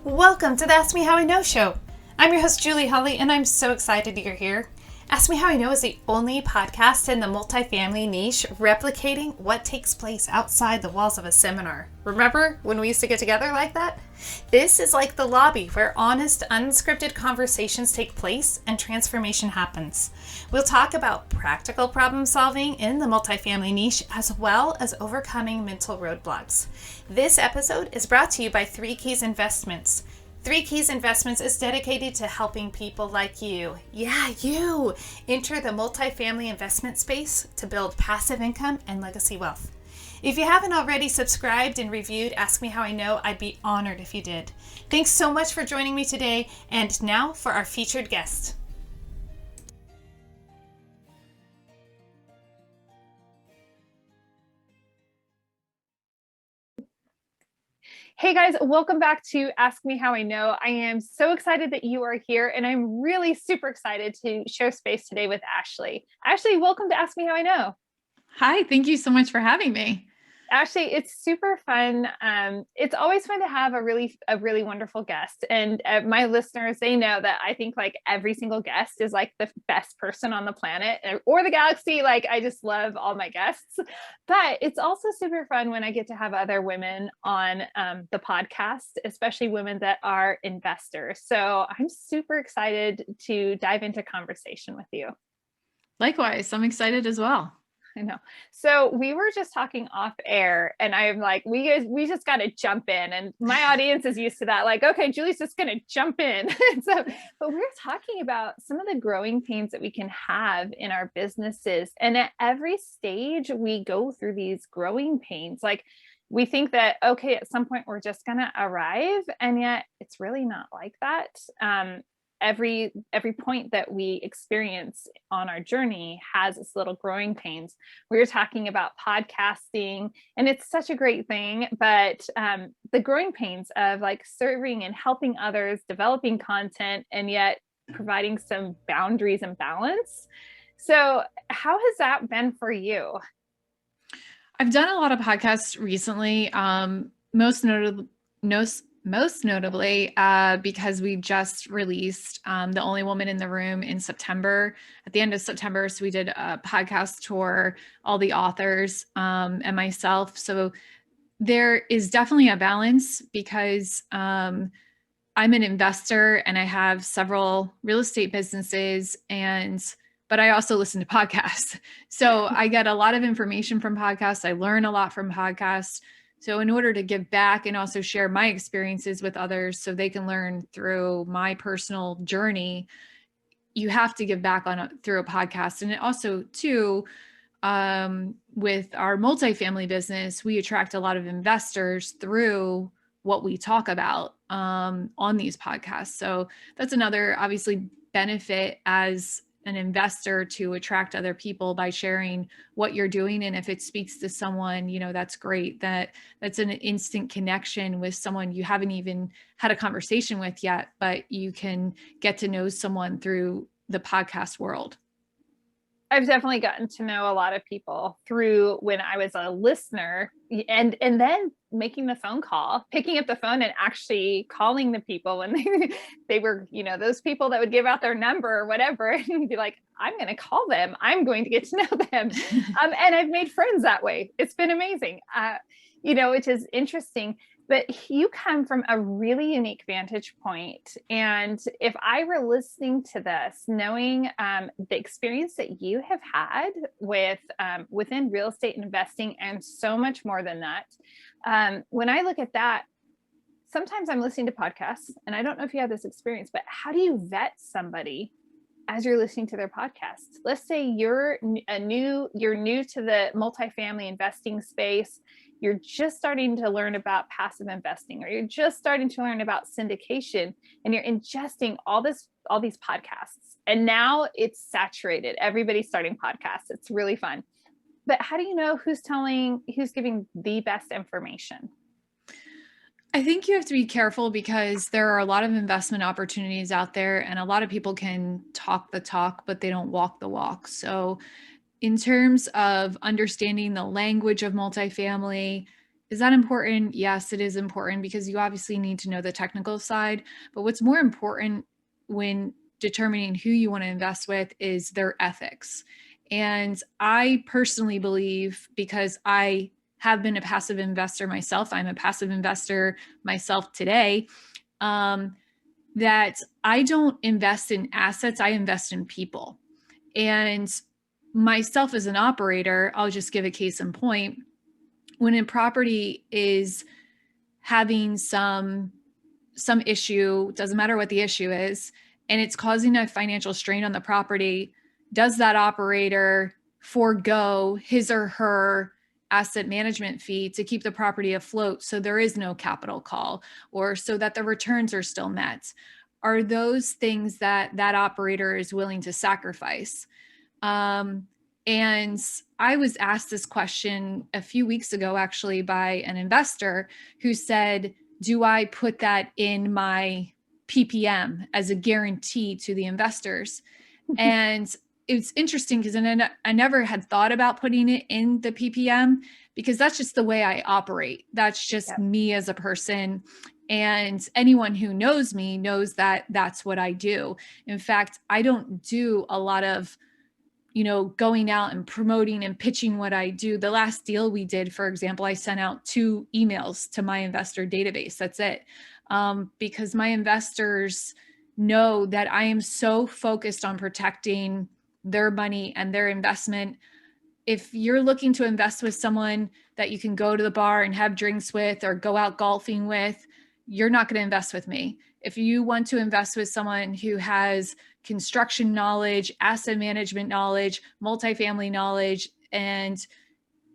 Welcome to the Ask Me How I Know show. I'm your host, Julie Holly, and I'm so excited you're here. Ask Me How I Know is the only podcast in the multifamily niche replicating what takes place outside the walls of a seminar. Remember when we used to get together like that? This is like the lobby where honest, unscripted conversations take place and transformation happens. We'll talk about practical problem solving in the multifamily niche as well as overcoming mental roadblocks. This episode is brought to you by 3 Keys Investments. 3 Keys Investments is dedicated to helping people like you, you, enter the multifamily investment space to build passive income and legacy wealth. If you haven't already subscribed and reviewed Ask Me How I Know, I'd be honored if you did. Thanks so much for joining me today, and now for our featured guest. Hey guys, welcome back to Ask Me How I Know. I am so excited that you are here, and I'm really super excited to share space today with Ashley. Ashley, welcome to Ask Me How I Know. Hi, thank you so much for having me. Ashley, it's super fun. It's always fun to have a really wonderful guest. And my listeners, they know that I think like every single guest is like the best person on the planet or the galaxy. Like I just love all my guests. But it's also super fun when I get to have other women on the podcast, especially women that are investors. So I'm super excited to dive into conversation with you. Likewise, I'm excited as well. I know. So we were just talking off air and I'm like, we just got to jump in, and my audience is used to that. Like, okay, Julie's just going to jump in. But we're talking about some of the growing pains that we can have in our businesses. And at every stage we go through these growing pains. Like we think that, okay, at some point we're just going to arrive. And yet it's really not like that. Every point that we experience on our journey has its little growing pains. We were talking about podcasting, and it's such a great thing, but the growing pains of like serving and helping others, developing content, and yet providing some boundaries and balance. So how has that been for you? I've done a lot of podcasts recently, most notably because we just released The Only Woman in the Room in September, at the end of September. So we did a podcast tour, all the authors and myself. So there is definitely a balance because I'm an investor and I have several real estate businesses, but I also listen to podcasts. So I get a lot of information from podcasts. I learn a lot from podcasts. So in order to give back and also share my experiences with others so they can learn through my personal journey, you have to give back through a podcast. And it also too, with our multifamily business, we attract a lot of investors through what we talk about on these podcasts. So that's another obviously benefit as an investor, to attract other people by sharing what you're doing. And if it speaks to someone, that's great. That's an instant connection with someone you haven't even had a conversation with yet, but you can get to know someone through the podcast world. I've definitely gotten to know a lot of people through when I was a listener, and then making the phone call, picking up the phone and actually calling the people when they were, those people that would give out their number or whatever, and be like, I'm going to call them. I'm going to get to know them. And I've made friends that way. It's been amazing. Which is interesting. But you come from a really unique vantage point. And if I were listening to this, knowing the experience that you have had within real estate investing and so much more than that, when I look at that, sometimes I'm listening to podcasts, and I don't know if you have this experience, but how do you vet somebody as you're listening to their podcast? Let's say you're new to the multifamily investing space. You're just starting to learn about passive investing, or you're just starting to learn about syndication, and you're ingesting all these podcasts. And now it's saturated. Everybody's starting podcasts. It's really fun. But how do you know who's giving the best information? I think you have to be careful because there are a lot of investment opportunities out there, and a lot of people can talk the talk, but they don't walk the walk. So in terms of understanding the language of multifamily, Is that important? Yes, it is important because you obviously need to know the technical side. But what's more important when determining who you want to invest with is their ethics. And I personally believe, because I have been a passive investor myself, I'm a passive investor myself today, um, that I don't invest in assets, I invest in people. And myself as an operator, I'll just give a case in point. When a property is having some issue, doesn't matter what the issue is, and it's causing a financial strain on the property, does that operator forego his or her asset management fee to keep the property afloat so there is no capital call, or so that the returns are still met? Are those things that that operator is willing to sacrifice? Um, and I was asked this question a few weeks ago, actually, by an investor who said, do I put that in my PPM as a guarantee to the investors? And it's interesting because I never had thought about putting it in the PPM because that's just the way I operate. That's just me as a person. And anyone who knows me knows that that's what I do. In fact, I don't do a lot of going out and promoting and pitching what I do. The last deal we did, for example, I sent out 2 emails to my investor database. That's it. Because my investors know that I am so focused on protecting their money and their investment. If you're looking to invest with someone that you can go to the bar and have drinks with or go out golfing with, you're not going to invest with me. If you want to invest with someone who has construction knowledge, asset management knowledge, multifamily knowledge, and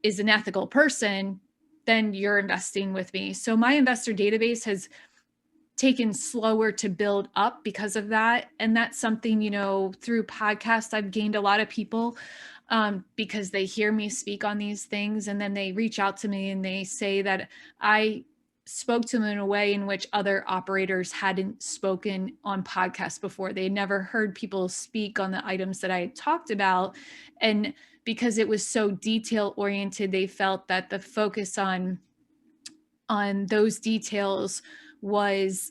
is an ethical person, then you're investing with me. So my investor database has taken slower to build up because of that. And that's something, through podcasts, I've gained a lot of people because they hear me speak on these things. And then they reach out to me and they say that I spoke to them in a way in which other operators hadn't spoken on podcasts before. They had never heard people speak on the items that I had talked about. And because it was so detail oriented, they felt that the focus on those details was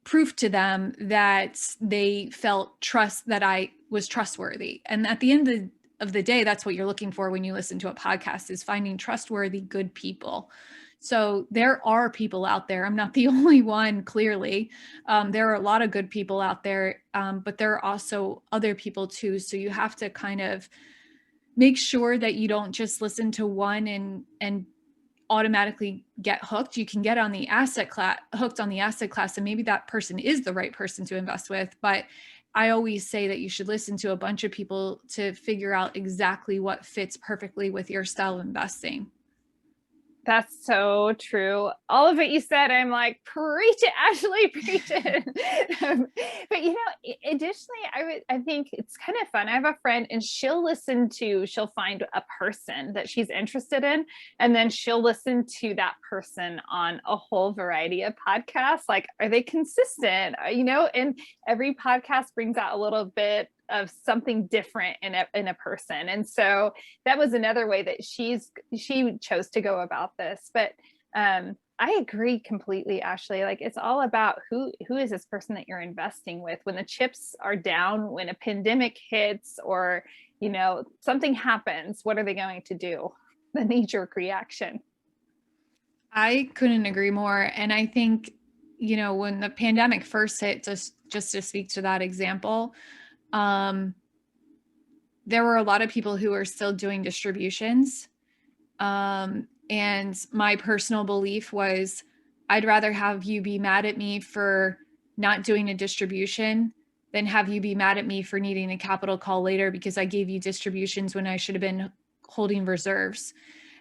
proof to them that they felt that I was trustworthy. And at the end of the day, that's what you're looking for when you listen to a podcast, is finding trustworthy, good people. So there are people out there. I'm not the only one, clearly. There are a lot of good people out there, but there are also other people too. So you have to kind of make sure that you don't just listen to one and automatically get hooked. You can get on the asset class, hooked on the asset class, and maybe that person is the right person to invest with. But I always say that you should listen to a bunch of people to figure out exactly what fits perfectly with your style of investing. That's so true. All of it you said, I'm like, preach it, Ashley, preach it. But additionally, I think it's kind of fun. I have a friend and she'll find a person that she's interested in, and then she'll listen to that person on a whole variety of podcasts. Like, are they consistent? And every podcast brings out a little bit of something different in a person. And so that was another way that she chose to go about this. But I agree completely, Ashley. Like, it's all about who is this person that you're investing with when the chips are down, when a pandemic hits, or something happens. What are they going to do? The knee-jerk reaction. I couldn't agree more. And I think, when the pandemic first hit, just to speak to that example, there were a lot of people who were still doing distributions. And my personal belief was, I'd rather have you be mad at me for not doing a distribution than have you be mad at me for needing a capital call later because I gave you distributions when I should have been holding reserves.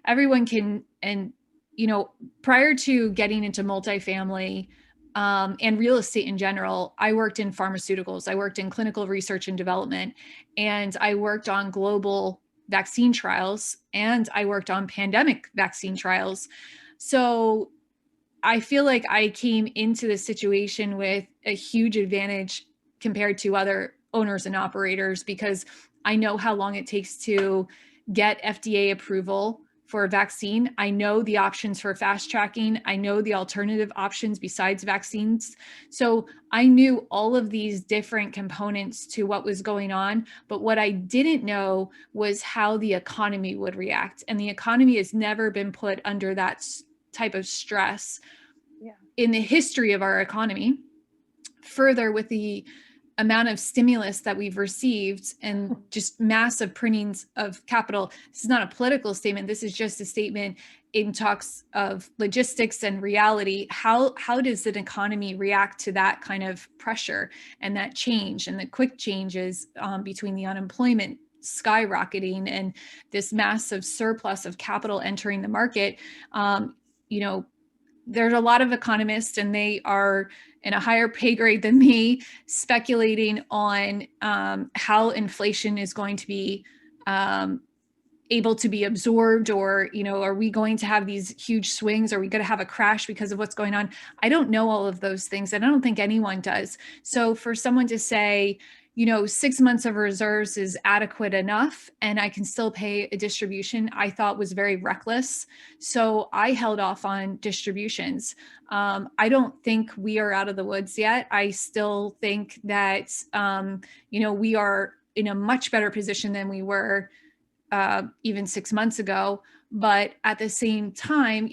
Everyone can, and prior to getting into multifamily, and real estate in general, I worked in pharmaceuticals. I worked in clinical research and development, and I worked on global vaccine trials, and I worked on pandemic vaccine trials. So I feel like I came into this situation with a huge advantage compared to other owners and operators because I know how long it takes to get FDA approval for a vaccine. I know the options for fast tracking. I know the alternative options besides vaccines. So I knew all of these different components to what was going on. But what I didn't know was how the economy would react. And the economy has never been put under that type of stress in the history of our economy. Further, with the amount of stimulus that we've received and just massive printings of capital. This is not a political statement. This is just a statement in talks of logistics and reality. How does an economy react to that kind of pressure and that change and the quick changes between the unemployment skyrocketing and this massive surplus of capital entering the market? There's a lot of economists, and they are in a higher pay grade than me, speculating on how inflation is going to be able to be absorbed, or, are we going to have these huge swings? Are we going to have a crash because of what's going on? I don't know all of those things, and I don't think anyone does. So for someone to say, 6 months of reserves is adequate enough and I can still pay a distribution, I thought was very reckless. So I held off on distributions. I don't think we are out of the woods yet. I still think that, we are in a much better position than we were even 6 months ago. But at the same time,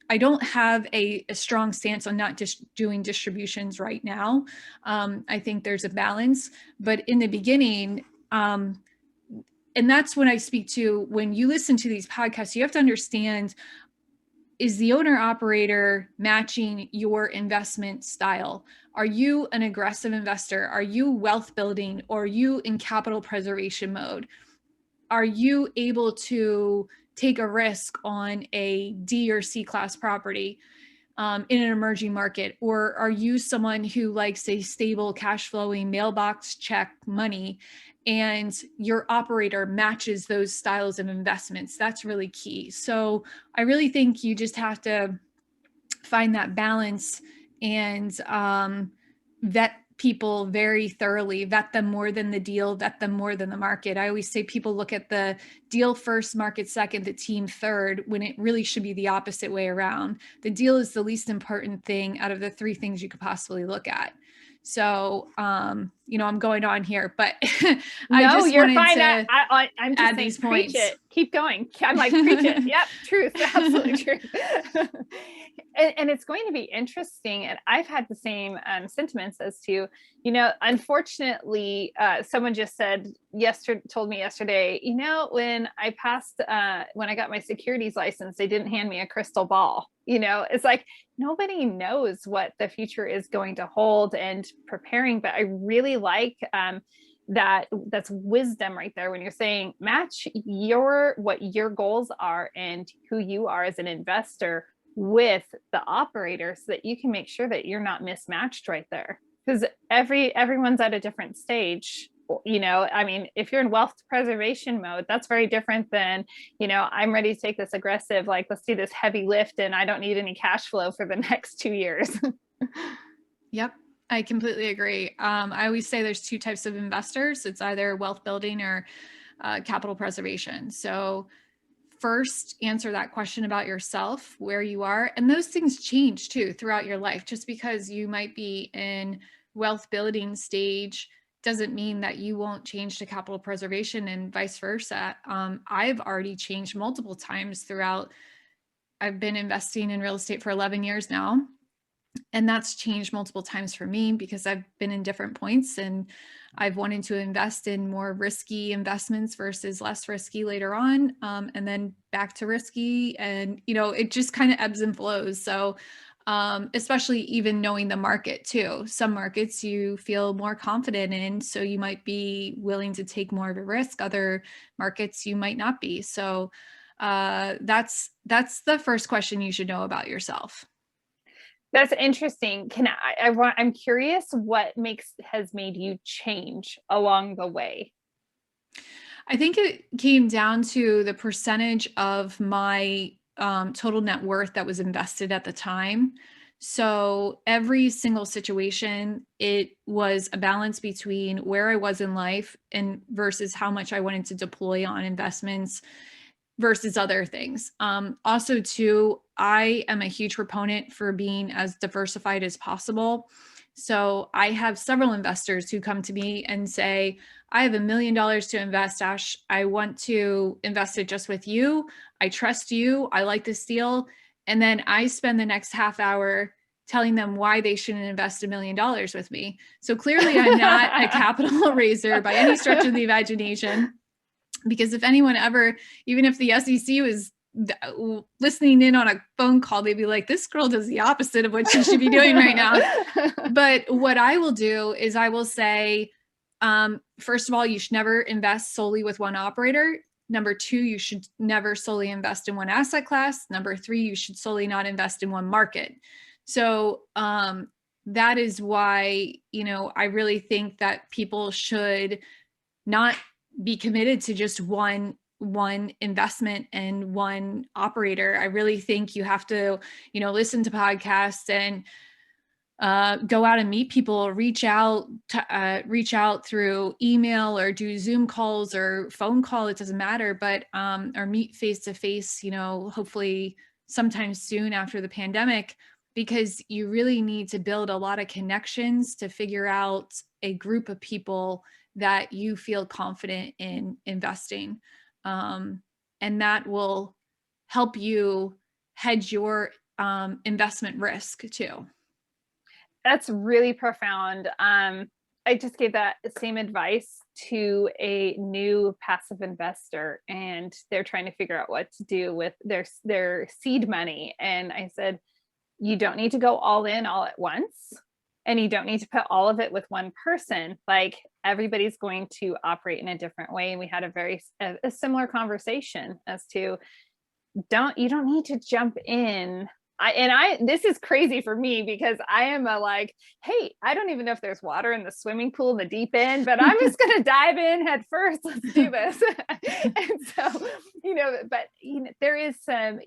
I don't have a strong stance on not just doing distributions right now. I think there's a balance, but in the beginning, and that's when I speak to, when you listen to these podcasts, you have to understand, is the owner operator matching your investment style? Are you an aggressive investor? Are you wealth building? Or are you in capital preservation mode? Are you able to take a risk on a D or C class property in an emerging market? Or are you someone who likes a stable cash flowing mailbox check money, and your operator matches those styles of investments? That's really key. So I really think you just have to find that balance and vet people very thoroughly, vet them more than the deal, vet them more than the market. I always say people look at the deal first, market second, the team third, when it really should be the opposite way around. The deal is the least important thing out of the three things you could possibly look at. So, I'm going on here, but I no, just you're wanted fine. to I'm just add saying, these preach points. it. Keep going. I'm like, preach it. Yep, truth, absolutely true. And it's going to be interesting. And I've had the same sentiments as to, unfortunately, someone just told me yesterday, when I got my securities license, they didn't hand me a crystal ball. It's like, nobody knows what the future is going to hold, and preparing. But I really like that's wisdom right there when you're saying match what your goals are and who you are as an investor with the operator, so that you can make sure that you're not mismatched right there, because everyone's at a different stage. If you're in wealth preservation mode, that's very different than, I'm ready to take this aggressive, like, let's do this heavy lift and I don't need any cash flow for the next 2 years. Yep. I completely agree. I always say there's two types of investors. It's either wealth building or capital preservation. So first, answer that question about yourself, where you are. And those things change too throughout your life. Just because you might be in wealth building stage doesn't mean that you won't change to capital preservation, and vice versa. I've already changed multiple times throughout. I've been investing in real estate for 11 years now. And that's changed multiple times for me because I've been in different points, and I've wanted to invest in more risky investments versus less risky later on, and then back to risky. And, it just kind of ebbs and flows. So especially even knowing the market too. Some markets you feel more confident in, so you might be willing to take more of a risk. Other markets you might not be. So that's the first question you should know about yourself. That's interesting. I'm curious what has made you change along the way. I think it came down to the percentage of my total net worth that was invested at the time. So every single situation, it was a balance between where I was in life and versus how much I wanted to deploy on investments. versus other things. Also too, I am a huge proponent for being as diversified as possible. So I have several investors who come to me and say, I have $1 million to invest, Ash. I want to invest it just with you. I trust you. I like this deal. And then I spend the next half hour telling them why they shouldn't invest $1 million with me. So clearly I'm not a capital raiser by any stretch of the imagination. Because if anyone ever, even if the SEC was listening in on a phone call, they'd be like, this girl does the opposite of what she should be doing right now. But what I will do is I will say, first of all, you should never invest solely with one operator. Number two, you should never solely invest in one asset class. Number three, you should solely not invest in one market. So that is why, I really think that people should not be committed to just one investment and one operator. I really think you have to, listen to podcasts and go out and meet people, reach out through email or do Zoom calls or phone call. It doesn't matter, but or meet face to face, hopefully sometime soon after the pandemic, because you really need to build a lot of connections to figure out a group of people that you feel confident in investing. And that will help you hedge your investment risk too. That's really profound. I just gave that same advice to a new passive investor, and they're trying to figure out what to do with their seed money. And I said, you don't need to go all in all at once, and you don't need to put all of it with one person. Like, everybody's going to operate in a different way. And we had a similar conversation as to you don't need to jump in. This is crazy for me because I am hey, I don't even know if there's water in the swimming pool in the deep end, but I'm just going to dive in head first. Let's do this. And so, but there is some,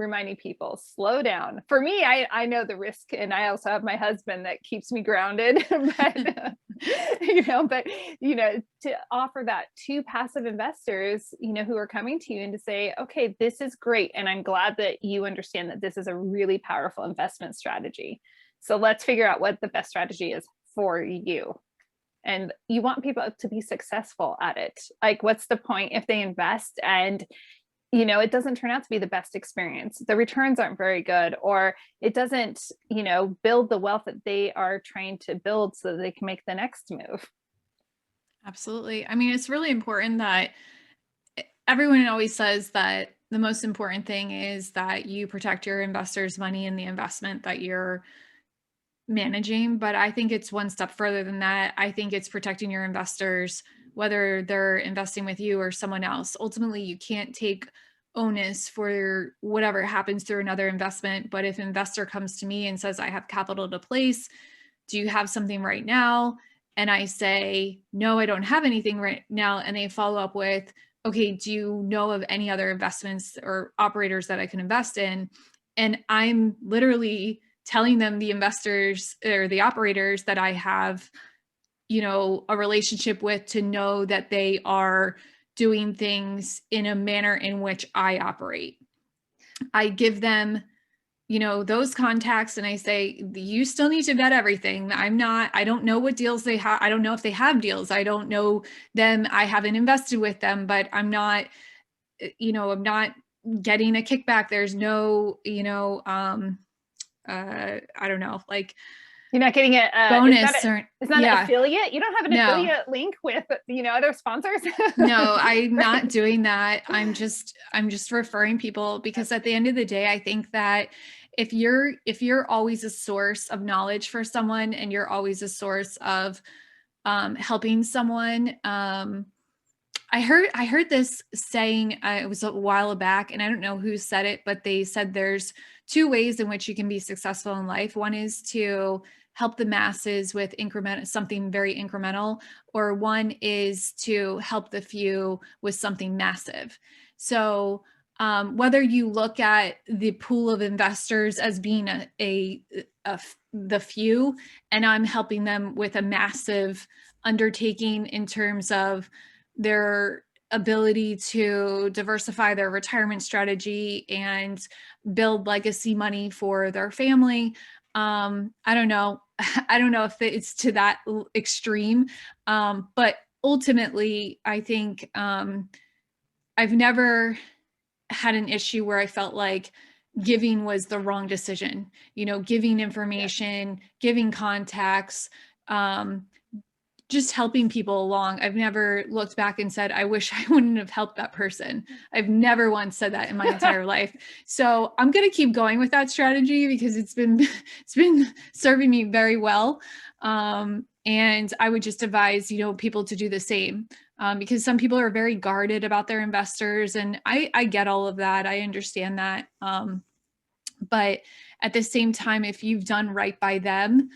reminding people, slow down. For me, I know the risk, and I also have my husband that keeps me grounded. But to offer that to passive investors, who are coming to you, and to say, okay, this is great, and I'm glad that you understand that this is a really powerful investment strategy. So let's figure out what the best strategy is for you. And you want people to be successful at it. Like, what's the point if they invest and it doesn't turn out to be the best experience? The returns aren't very good, or it doesn't, build the wealth that they are trying to build so that they can make the next move. Absolutely. I mean, it's really important that everyone always says that the most important thing is that you protect your investors' money in the investment that you're managing. But I think it's one step further than that. I think it's protecting your investors, whether they're investing with you or someone else. Ultimately, you can't take onus for whatever happens through another investment. But if an investor comes to me and says, I have capital to place, do you have something right now? And I say, no, I don't have anything right now. And they follow up with, okay, do you know of any other investments or operators that I can invest in? And I'm literally telling them, the investors or the operators that I have, a relationship with, to know that they are doing things in a manner in which I operate. I give them, those contacts, and I say, you still need to vet everything. I don't know what deals they have. I don't know if they have deals. I don't know them. I haven't invested with them, but I'm not getting a kickback. There's no, I don't know, like, you're not getting a bonus it's not an affiliate. You don't have an affiliate link with, other sponsors. No, I'm not doing that. I'm just referring people, because at the end of the day, I think that if you're always a source of knowledge for someone, and you're always a source of helping someone. I heard this saying, it was a while back, and I don't know who said it, but they said there's two ways in which you can be successful in life. One is to help the masses with something very incremental, or one is to help the few with something massive. So whether you look at the pool of investors as being the few, and I'm helping them with a massive undertaking in terms of their ability to diversify their retirement strategy and build legacy money for their family. I don't know. I don't know if it's to that extreme. But ultimately, I think I've never had an issue where I felt like giving was the wrong decision, giving information, giving contacts, just helping people along. I've never looked back and said, I wish I wouldn't have helped that person. I've never once said that in my entire life. So I'm going to keep going with that strategy because it's been serving me very well. And I would just advise, people to do the same. Because some people are very guarded about their investors, and I get all of that. I understand that. But at the same time, if you've done right by them,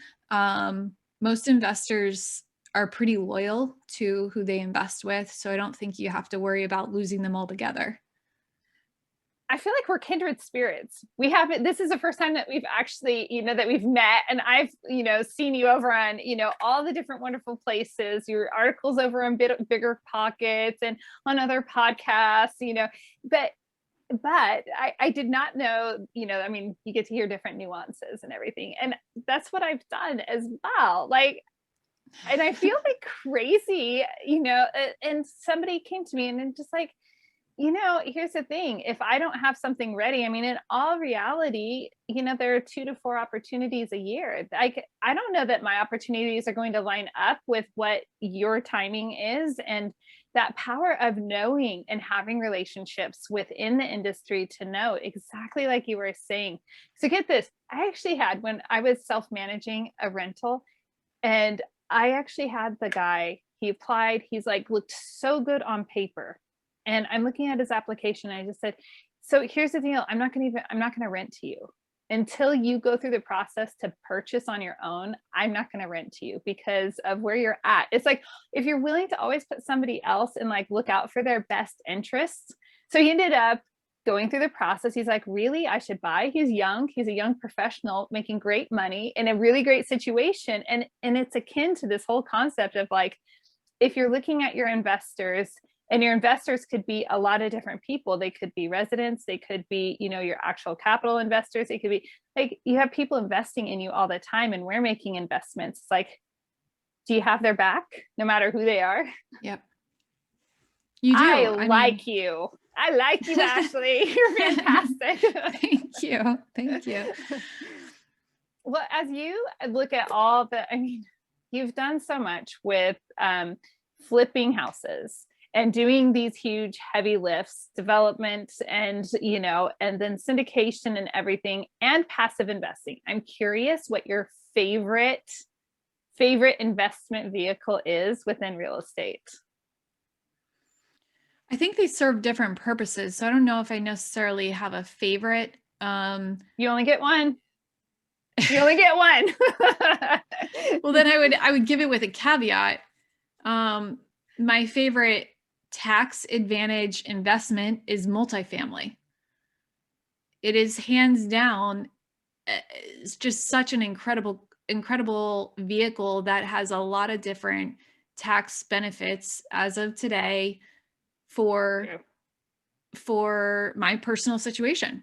most investors are pretty loyal to who they invest with. So I don't think you have to worry about losing them altogether. I feel like we're kindred spirits. We haven't, this is the first time that we've actually, that we've met, and I've, seen you over on, all the different wonderful places, your articles over on Bigger Pockets and on other podcasts, but I did not know, you get to hear different nuances and everything. And that's what I've done as well. Like, and I feel like crazy, and somebody came to me and just like, here's the thing. If I don't have something ready, in all reality, there are 2 to 4 opportunities a year. I don't know that my opportunities are going to line up with what your timing is. And that power of knowing and having relationships within the industry to know exactly like you were saying. So get this, I actually had, when I was self-managing a rental, and I actually had the guy, he applied, he's like, looked so good on paper. And I'm looking at his application. And I just said, so here's the deal. I'm not going to rent to you until you go through the process to purchase on your own. I'm not going to rent to you because of where you're at. It's like, if you're willing to always put somebody else and like look out for their best interests. So he ended up going through the process. He's like, really, I should buy. He's young. He's a young professional making great money in a really great situation. And it's akin to this whole concept of like, if you're looking at your investors, and your investors could be a lot of different people. They could be residents. They could be, your actual capital investors. It could be like, you have people investing in you all the time, and we're making investments. It's like, do you have their back no matter who they are? Yep. You do. I like you, Ashley. You're fantastic. Thank you. Thank you. Well, as you look at all the, you've done so much with flipping houses and doing these huge heavy lifts, development, and and then syndication and everything, and passive investing. I'm curious what your favorite investment vehicle is within real estate. I think they serve different purposes. So I don't know if I necessarily have a favorite. You only get one. You only get one. Well, then I would give it with a caveat. My favorite tax advantage investment is multifamily. It is hands down, it's just such an incredible vehicle that has a lot of different tax benefits as of today for my personal situation.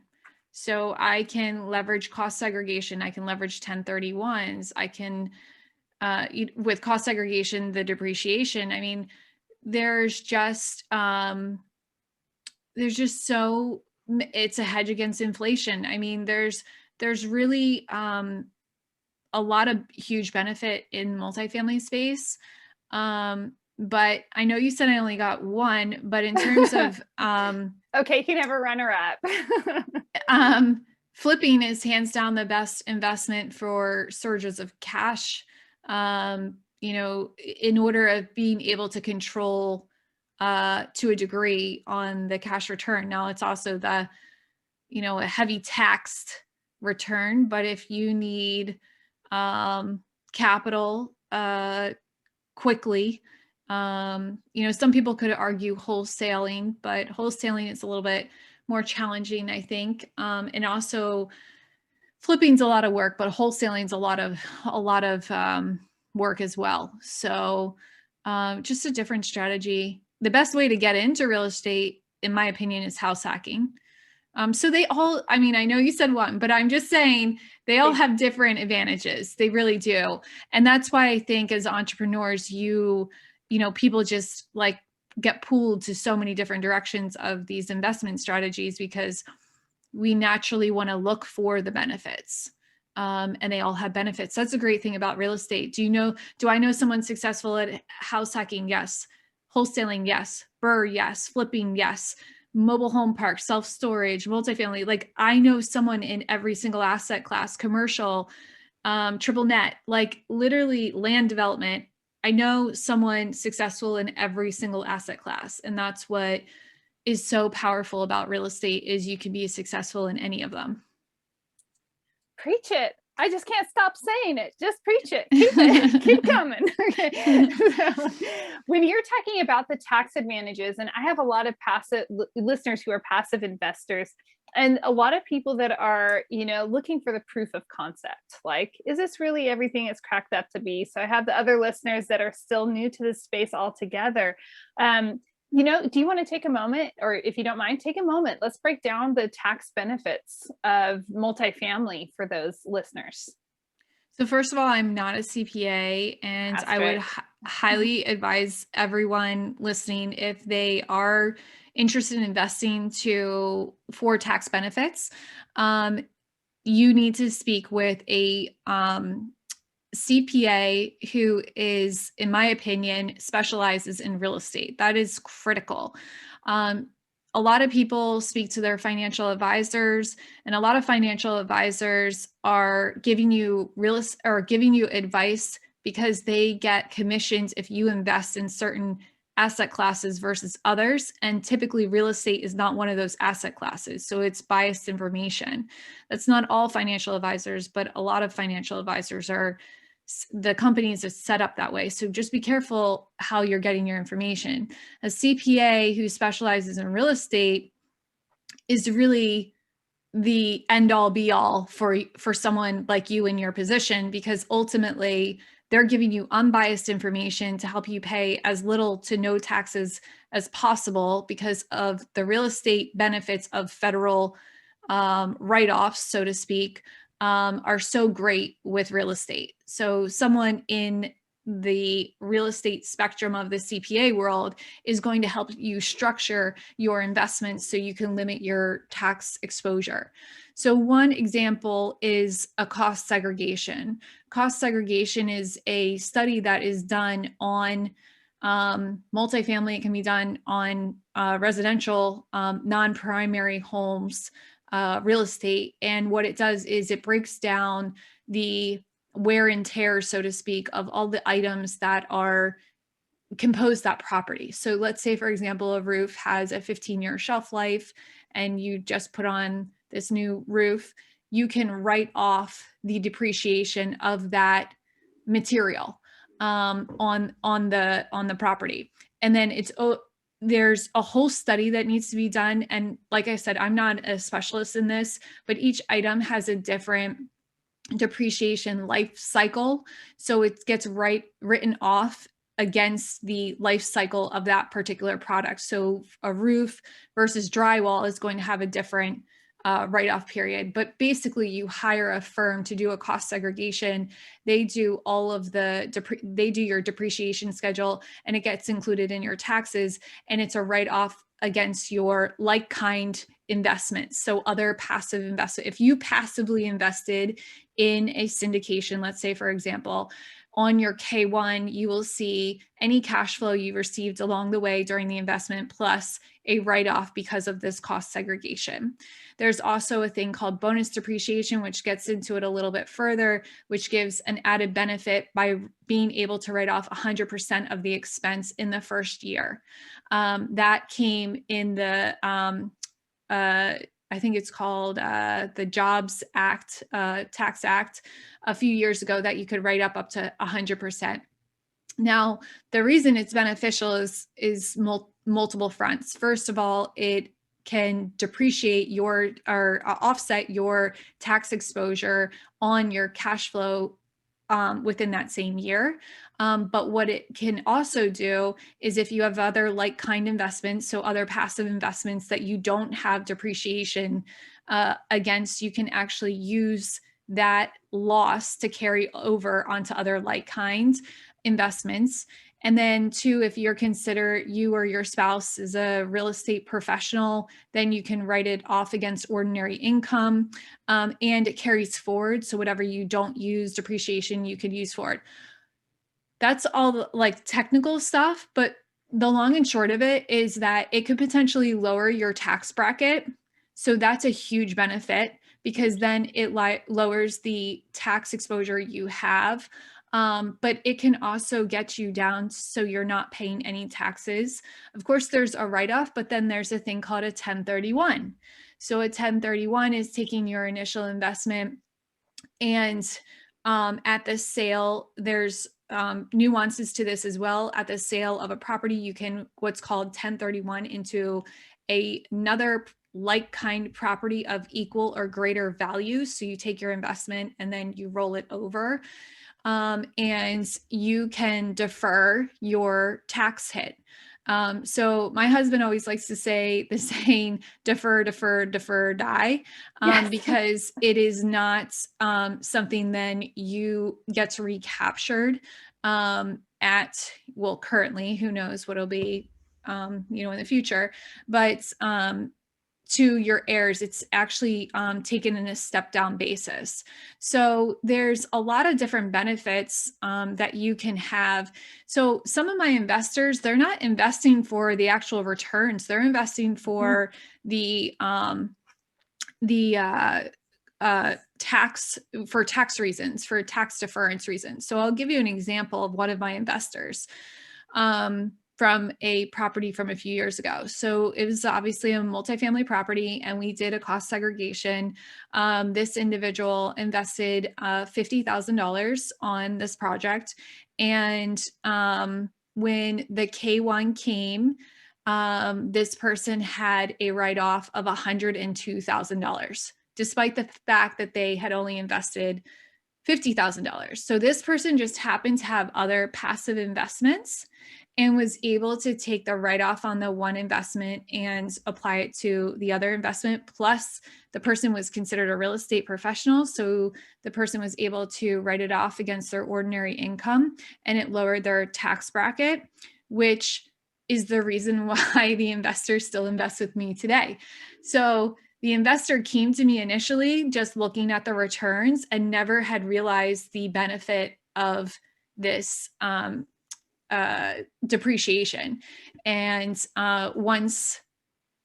So I can leverage cost segregation. I can leverage 1031s. I can, with cost segregation, the depreciation. There's just so, it's a hedge against inflation. There's really a lot of huge benefit in multifamily space. But I know you said I only got one, but in terms of okay, you can have a runner up. Flipping is hands down the best investment for surges of cash. In order of being able to control to a degree on the cash return. Now it's also a heavy taxed return, but if you need capital quickly, some people could argue wholesaling, but wholesaling is a little bit more challenging, I think. And also flipping's a lot of work, but wholesaling's a lot of work as well. So just a different strategy. the best way to get into real estate, in my opinion, is house hacking. So they all, I mean, I know you said one, but I'm just saying they all have different advantages. They really do. And that's why I think as entrepreneurs, people just like get pulled to so many different directions of these investment strategies because we naturally want to look for the benefits. And they all have benefits. That's a great thing about real estate. Do I know someone successful at house hacking? Yes. Wholesaling? Yes. Burr? Yes. Flipping? Yes. Mobile home park, self-storage, multifamily. Like I know someone in every single asset class, commercial, triple net, like literally land development. I know someone successful in every single asset class. And that's what is so powerful about real estate is you can be successful in any of them. Preach it. I just can't stop saying it. Just preach it. Keep it. Keep coming. Okay. So, when you're talking about the tax advantages, and I have a lot of passive listeners who are passive investors, and a lot of people that are, looking for the proof of concept. Like, is this really everything it's cracked up to be? So I have the other listeners that are still new to this space altogether. Do you want to take a moment, or if you don't mind, take a moment? Let's break down the tax benefits of multifamily for those listeners. So first of all, I'm not a CPA, and That's I would right. highly advise everyone listening, if they are interested in investing for tax benefits, you need to speak with a CPA who is, in my opinion, specializes in real estate. That is critical. A lot of people speak to their financial advisors, and a lot of financial advisors are giving you advice because they get commissions if you invest in certain asset classes versus others. And typically real estate is not one of those asset classes. So it's biased information. That's not all financial advisors, but a lot of financial advisors the companies are set up that way. So just be careful how you're getting your information. A CPA who specializes in real estate is really the end all be all for someone like you in your position, because ultimately they're giving you unbiased information to help you pay as little to no taxes as possible because of the real estate benefits of federal write-offs, so to speak, are so great with real estate. So someone in the real estate spectrum of the CPA world is going to help you structure your investments so you can limit your tax exposure. So one example is a cost segregation. Cost segregation is a study that is done on multifamily. It can be done on residential, non-primary homes, real estate. And what it does is it breaks down the wear and tear, so to speak, of all the items that are compose that property. So let's say, for example, a roof has a 15-year shelf life and you just put on this new roof. You can write off the depreciation of that material on the property. And then there's a whole study that needs to be done. And like I said, I'm not a specialist in this, but each item has a different depreciation life cycle. So it gets written off against the life cycle of that particular product. So a roof versus drywall is going to have a different write-off period. But basically you hire a firm to do a cost segregation. They do all of they do your depreciation schedule, and it gets included in your taxes, and it's a write-off against your like-kind investments. So other passive investment, if you passively invested in a syndication, let's say, for example, on your K1, you will see any cash flow you received along the way during the investment plus a write-off because of this cost segregation. There's also a thing called bonus depreciation, which gets into it a little bit further, which gives an added benefit by being able to write off 100% of the expense in the first year. That came in the I think it's called the Jobs Act, Tax Act, a few years ago, that you could write up to 100%. Now, the reason it's beneficial is multiple fronts. First of all, it can depreciate or offset your tax exposure on your cash flow within that same year. But what it can also do is if you have other like-kind investments, so other passive investments that you don't have depreciation against, you can actually use that loss to carry over onto other like-kind investments. And then two, if you're consider you or your spouse is a real estate professional, then you can write it off against ordinary income, and it carries forward. So whatever you don't use depreciation, you could use for it. That's all the, like, technical stuff, but the long and short of it is that it could potentially lower your tax bracket. So that's a huge benefit because then it lowers the tax exposure you have. But it can also get you down so you're not paying any taxes. Of course, there's a write-off, but then there's a thing called a 1031. So a 1031 is taking your initial investment and at the sale, there's nuances to this as well. At the sale of a property, you can what's called 1031 into another like-kind property of equal or greater value. So you take your investment and then you roll it over, and you can defer your tax hit. So my husband always likes to say the saying, defer, defer, defer, die, Yes. because it is not something then you get to recaptured at, well, currently, who knows what it'll be, in the future, but to your heirs, it's actually taken in a step down basis. So there's a lot of different benefits that you can have. So some of my investors, they're not investing for the actual returns. They're investing for the tax reasons, for tax deference reasons. So I'll give you an example of one of my investors. From a property from a few years ago. So it was obviously a multifamily property and we did a cost segregation. This individual invested $50,000 on this project. And when the K1 came, this person had a write-off of $102,000, despite the fact that they had only invested $50,000. So this person just happened to have other passive investments and was able to take the write-off on the one investment and apply it to the other investment. Plus, the person was considered a real estate professional. So the person was able to write it off against their ordinary income and it lowered their tax bracket, which is the reason why the investor still invests with me today. So the investor came to me initially just looking at the returns and never had realized the benefit of this depreciation. And once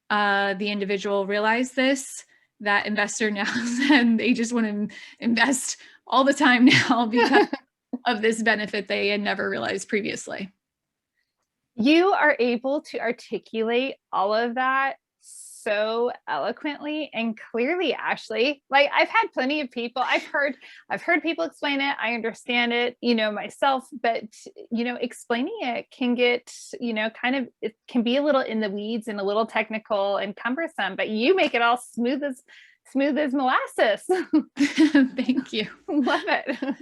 the individual realized this, that investor now said they just want to invest all the time now because of this benefit they had never realized previously. You are able to articulate all of that so eloquently and clearly, Ashley. Like, I've had plenty of people, I've heard people explain it, I understand it, myself, but explaining it can get, kind of, it can be a little in the weeds and a little technical and cumbersome, but you make it all smooth as molasses. Thank you. Love it.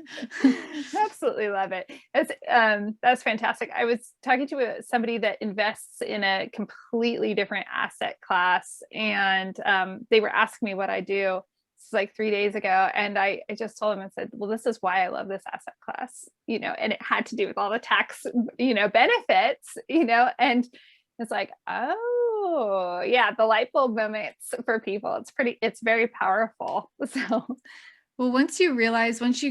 Absolutely love it. That's fantastic. I was talking to somebody that invests in a completely different asset class, and they were asking me what I do. It's like 3 days ago, and I just told them, I said, well, this is why I love this asset class, and it had to do with all the tax, benefits, and it's like, oh yeah, the light bulb moments for people. It's very powerful. So well, once you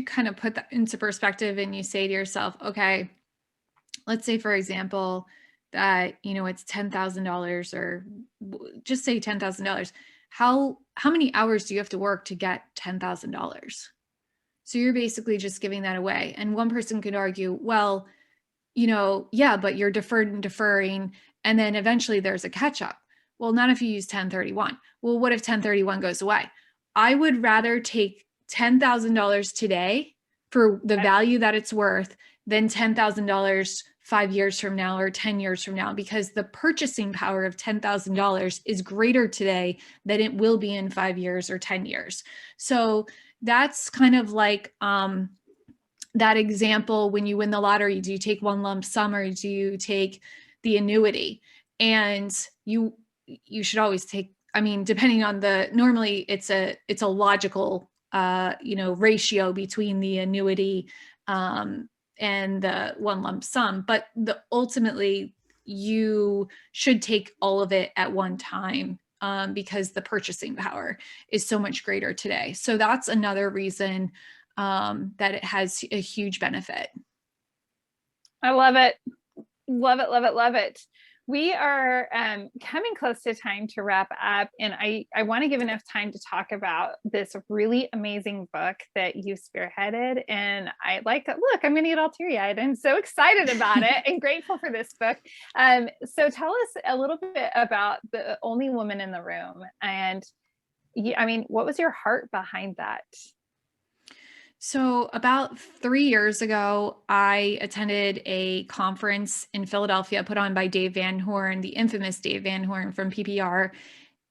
kind of put that into perspective and you say to yourself, okay, let's say, for example, that, it's $10,000 or just say $10,000. How many hours do you have to work to get $10,000? So you're basically just giving that away. And one person could argue, well, yeah, but you're deferred and deferring, and then eventually there's a catch up. Well, not if you use 1031. Well, what if 1031 goes away? I would rather take $10,000 today for the value that it's worth than $10,000 5 years from now or 10 years from now, because the purchasing power of $10,000 is greater today than it will be in 5 years or 10 years. So that's kind of like that example, when you win the lottery, do you take one lump sum or do you take the annuity? And you should always take, I mean, depending on normally it's a logical, ratio between the annuity, and the one lump sum, but ultimately you should take all of it at one time, because the purchasing power is so much greater today. So that's another reason, that it has a huge benefit. I love it. Love it, love it, love it. We are coming close to time to wrap up, and I want to give enough time to talk about this really amazing book that you spearheaded. And I like, look, I'm going to get all teary-eyed. I'm so excited about it and grateful for this book. So tell us a little bit about The Only Woman in the Room. And I mean, what was your heart behind that? So, about 3 years ago, I attended a conference in Philadelphia put on by Dave Van Horn, the infamous Dave Van Horn from PPR.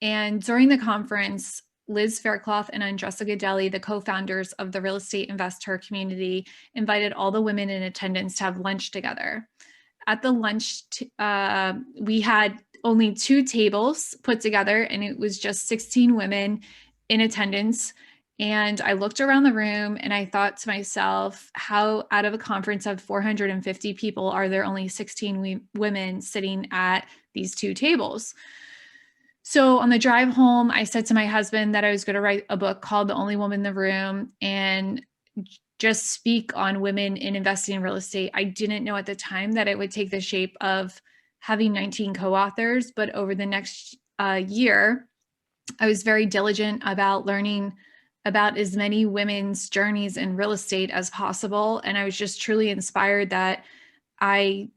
And during the conference, Liz Faircloth and Andressa Gadelli, the co-founders of the real estate investor community, invited all the women in attendance to have lunch together. At the lunch, we had only 2 tables put together, and it was just 16 women in attendance. And I looked around the room and I thought to myself, how out of a conference of 450 people are there only 16 women sitting at these 2 tables? So on the drive home, I said to my husband that I was going to write a book called The Only Woman in the Room and just speak on women in investing in real estate. I didn't know at the time that it would take the shape of having 19 co-authors, but over the next year, I was very diligent about learning about as many women's journeys in real estate as possible. And I was just truly inspired that I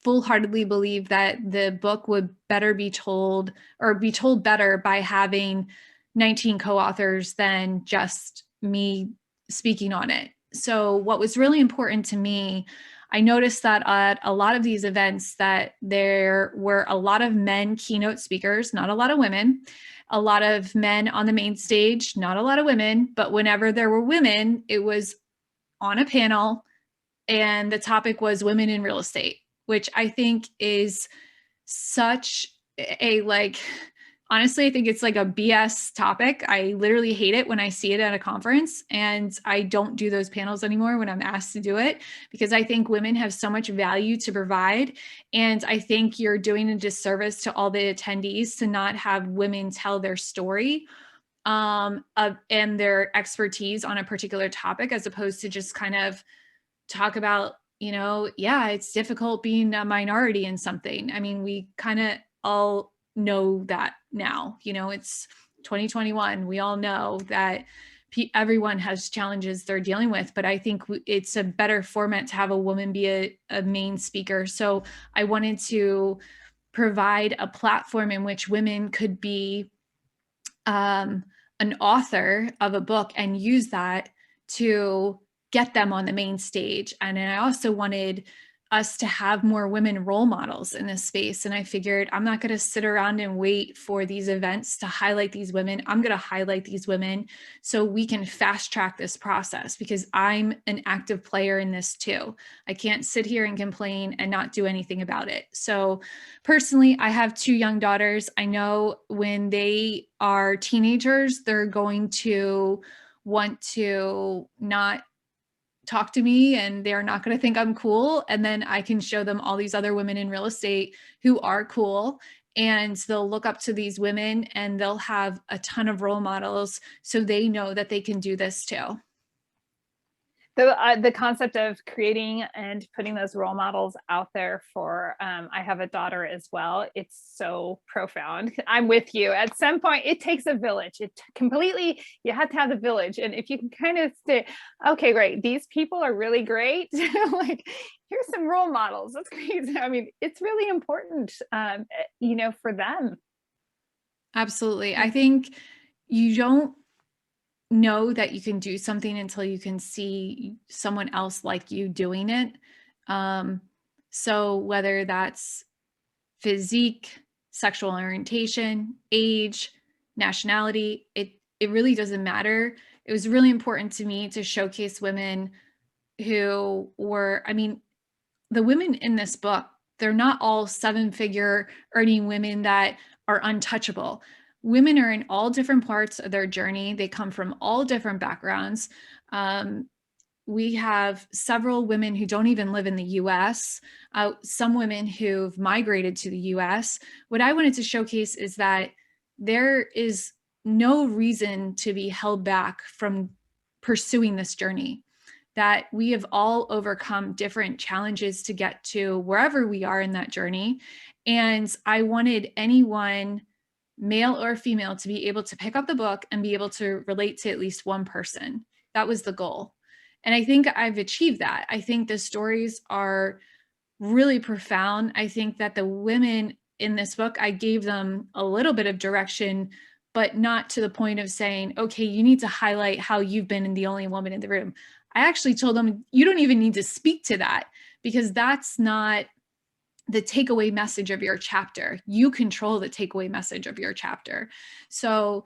full-heartedly believe that the book would better be told, or be told better, by having 19 co-authors than just me speaking on it. So what was really important to me, I noticed that at a lot of these events that there were a lot of men keynote speakers, not a lot of women, a lot of men on the main stage, not a lot of women, but whenever there were women, it was on a panel and the topic was women in real estate, which I think is such a, like, honestly, I think it's like a BS topic. I literally hate it when I see it at a conference, and I don't do those panels anymore when I'm asked to do it, because I think women have so much value to provide. And I think you're doing a disservice to all the attendees to not have women tell their story, and their expertise on a particular topic, as opposed to just kind of talk about, yeah, it's difficult being a minority in something. I mean, we kind of all know that now, it's 2021. We all know that everyone has challenges they're dealing with, but I think it's a better format to have a woman be a main speaker. So I wanted to provide a platform in which women could be an author of a book and use that to get them on the main stage. And I also wanted us to have more women role models in this space. And I figured, I'm not going to sit around and wait for these events to highlight these women. I'm going to highlight these women so we can fast track this process, because I'm an active player in this too. I can't sit here and complain and not do anything about it. So personally, I have 2 young daughters. I know when they are teenagers, they're going to want to not talk to me and they're not going to think I'm cool. And then I can show them all these other women in real estate who are cool, and they'll look up to these women and they'll have a ton of role models, so they know that they can do this too. The concept of creating and putting those role models out there for, I have a daughter as well. It's so profound. I'm with you. At some point, it takes a village. You have to have the village. And if you can kind of say, okay, great, these people are really great. Like, here's some role models. That's great. I mean, it's really important, for them. Absolutely. I think you don't know that you can do something until you can see someone else like you doing it. So whether that's physique, sexual orientation, age, nationality, it really doesn't matter. It was really important to me to showcase women who were, I mean, the women in this book, they're not all 7-figure earning women that are untouchable. Women are in all different parts of their journey. They come from all different backgrounds. We have several women who don't even live in the US, some women who've migrated to the US. What I wanted to showcase is that there is no reason to be held back from pursuing this journey, that we have all overcome different challenges to get to wherever we are in that journey. And I wanted anyone, male or female, to be able to pick up the book and be able to relate to at least one person. That was the goal. And I think I've achieved that. I think the stories are really profound. I think that the women in this book, I gave them a little bit of direction, but not to the point of saying, okay, you need to highlight how you've been the only woman in the room. I actually told them, you don't even need to speak to that, because that's not the takeaway message of your chapter. You control the takeaway message of your chapter. So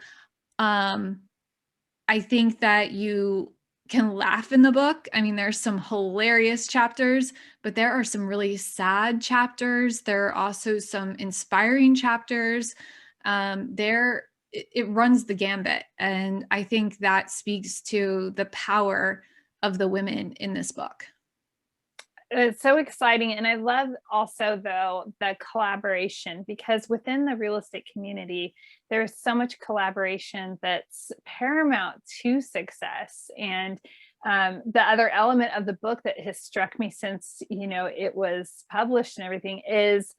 I think that you can laugh in the book. I mean, there's some hilarious chapters, but there are some really sad chapters. There are also some inspiring chapters. It runs the gambit. And I think that speaks to the power of the women in this book. It's so exciting. And I love also, though, the collaboration, because within the real estate community, there's so much collaboration that's paramount to success. And the other element of the book that has struck me since, it was published and everything is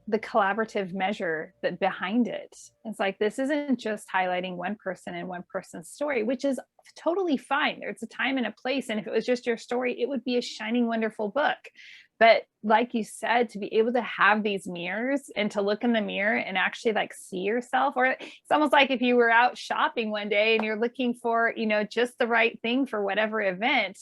the collaborative measure that behind it. It's like, this isn't just highlighting one person and one person's story, which is totally fine. There's a time and a place. And if it was just your story, it would be a shining, wonderful book. But like you said, to be able to have these mirrors and to look in the mirror and actually like see yourself, or it's almost like if you were out shopping one day and you're looking for, just the right thing for whatever event,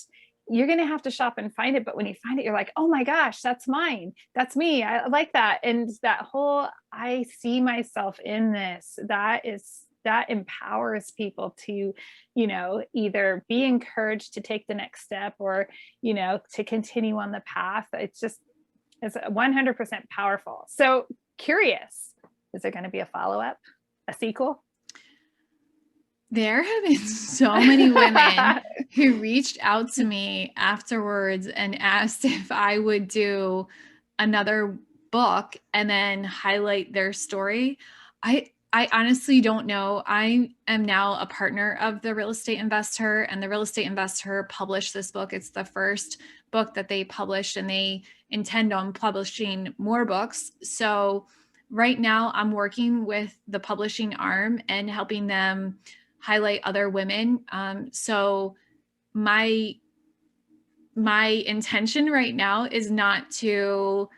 you're going to have to shop and find it. But when you find it, you're like, oh my gosh, that's mine. That's me. I like that. And that whole, I see myself in this, that empowers people to, either be encouraged to take the next step or, to continue on the path. It's 100% powerful. So curious, is there going to be a follow-up, a sequel? There have been so many women who reached out to me afterwards and asked if I would do another book and then highlight their story. I honestly don't know. I am now a partner of the Real Estate Investor, and the Real Estate Investor published this book. It's the first book that they published, and they intend on publishing more books. So right now I'm working with the publishing arm and helping them highlight other women. So my intention right now is not to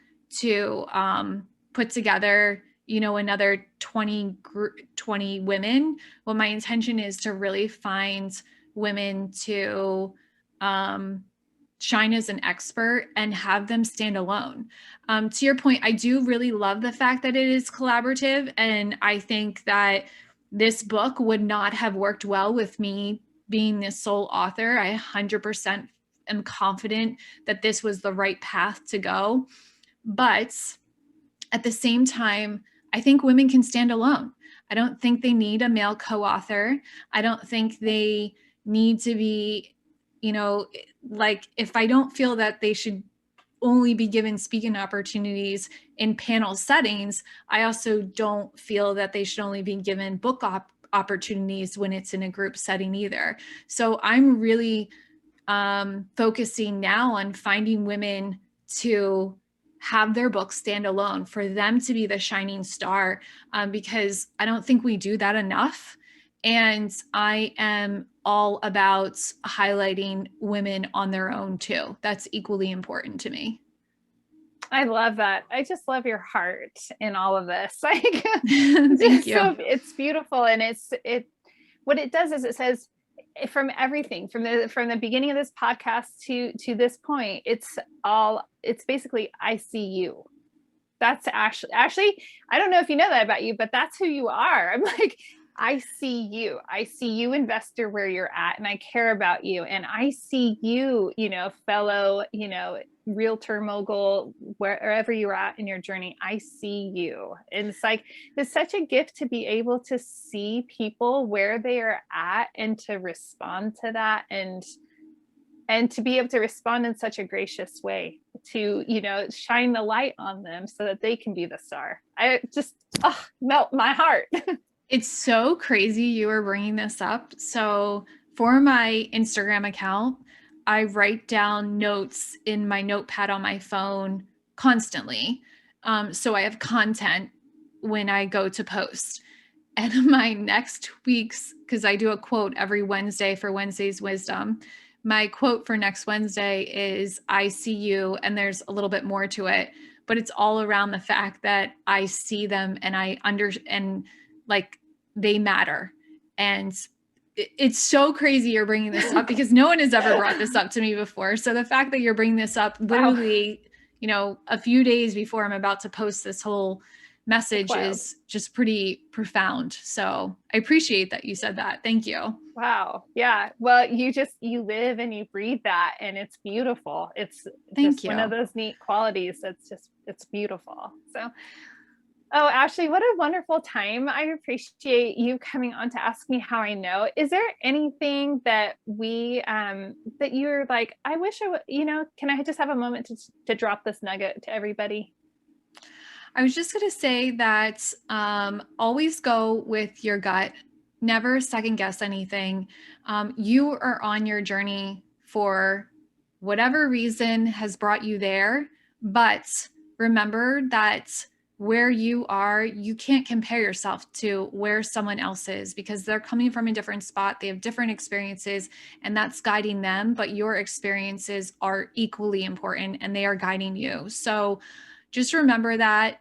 put together, another 20 women. Well, my intention is to really find women to shine as an expert and have them stand alone. To your point, I do really love the fact that it is collaborative. And I think that this book would not have worked well with me being the sole author. I 100% am confident that this was the right path to go. But at the same time, I think women can stand alone. I don't think they need a male co-author. I don't think they need to be, like, if I don't feel that they should only be given speaking opportunities in panel settings, I also don't feel that they should only be given book opportunities when it's in a group setting either. So I'm really focusing now on finding women to have their book stand alone, for them to be the shining star, because I don't think we do that enough. And I am all about highlighting women on their own too. That's equally important to me. I love that. I just love your heart in all of this. Like, Thank you. So it's beautiful. And what it does is it says, from everything from the beginning of this podcast to this point, it's basically, I see you. That's actually, I don't know if you know that about you, but that's who you are. I'm like, I see you investor where you're at, and I care about you. And I see you, fellow, realtor mogul, wherever you're at in your journey, I see you. And it's like, it's such a gift to be able to see people where they are at and to respond to that, and to be able to respond in such a gracious way to, shine the light on them so that they can be the star. I just, melt my heart. It's so crazy you were bringing this up. So for my Instagram account, I write down notes in my notepad on my phone constantly. So I have content when I go to post. And my next week's, because I do a quote every Wednesday for Wednesday's Wisdom, my quote for next Wednesday is, I see you, and there's a little bit more to it, but it's all around the fact that I see them and and like they matter. And it's so crazy you're bringing this up because no one has ever brought this up to me before. So the fact that you're bringing this up literally, a few days before I'm about to post this whole message is just pretty profound. So I appreciate that you said that. Thank you. Wow. Yeah. Well, you live and you breathe that, and it's beautiful. It's Thank you. One of those neat qualities. It's beautiful. So, oh, Ashley, what a wonderful time. I appreciate you coming on to ask me how I know. Is there anything that that you're like, I wish I would, can I just have a moment to drop this nugget to everybody? I was just going to say that always go with your gut. Never second guess anything. You are on your journey for whatever reason has brought you there. But remember that where you are, you can't compare yourself to where someone else is because they're coming from a different spot. They have different experiences, and that's guiding them. But your experiences are equally important, and they are guiding you. So just remember that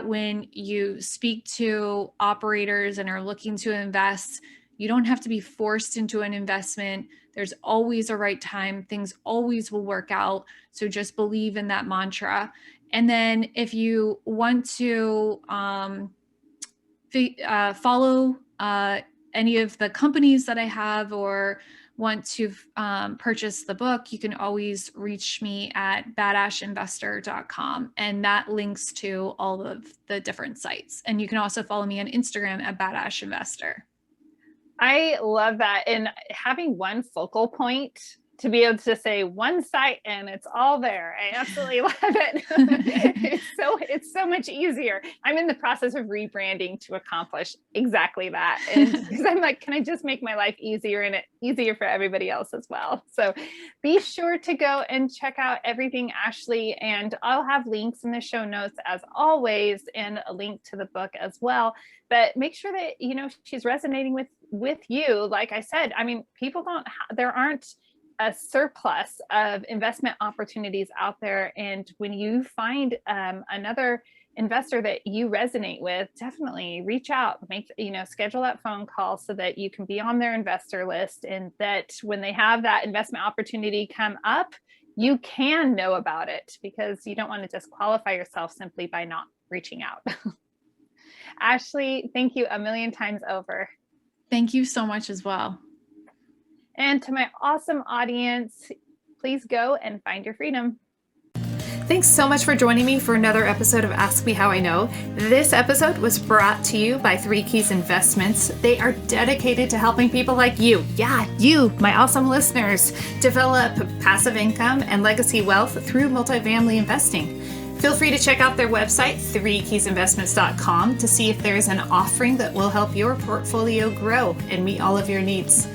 when you speak to operators and are looking to invest, you don't have to be forced into an investment. There's always a right time. Things always will work out. So just believe in that mantra. And then if you want to follow any of the companies that I have or want to purchase the book, you can always reach me at badashinvestor.com, and that links to all of the different sites. And you can also follow me on Instagram at badashinvestor. I love that. And having one focal point to be able to say one site and it's all there. I absolutely love it. It's so much easier. I'm in the process of rebranding to accomplish exactly that. And because I'm like, can I just make my life easier and easier for everybody else as well? So be sure to go and check out everything Ashley, and I'll have links in the show notes as always, and a link to the book as well. But make sure that, she's resonating with you. Like I said, I mean, there aren't a surplus of investment opportunities out there. And when you find another investor that you resonate with, definitely reach out, schedule that phone call so that you can be on their investor list. And that when they have that investment opportunity come up, you can know about it, because you don't want to disqualify yourself simply by not reaching out. Ashley, thank you a million times over. Thank you so much as well. And to my awesome audience, please go and find your freedom. Thanks so much for joining me for another episode of Ask Me How I Know. This episode was brought to you by 3 Keys Investments. They are dedicated to helping people like you, you, my awesome listeners, develop passive income and legacy wealth through multifamily investing. Feel free to check out their website, 3keysinvestments.com, to see if there is an offering that will help your portfolio grow and meet all of your needs.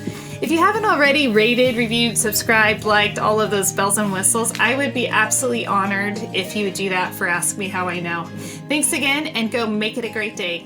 If you haven't already rated, reviewed, subscribed, liked, all of those bells and whistles, I would be absolutely honored if you would do that for Ask Me How I Know. Thanks again, and go make it a great day.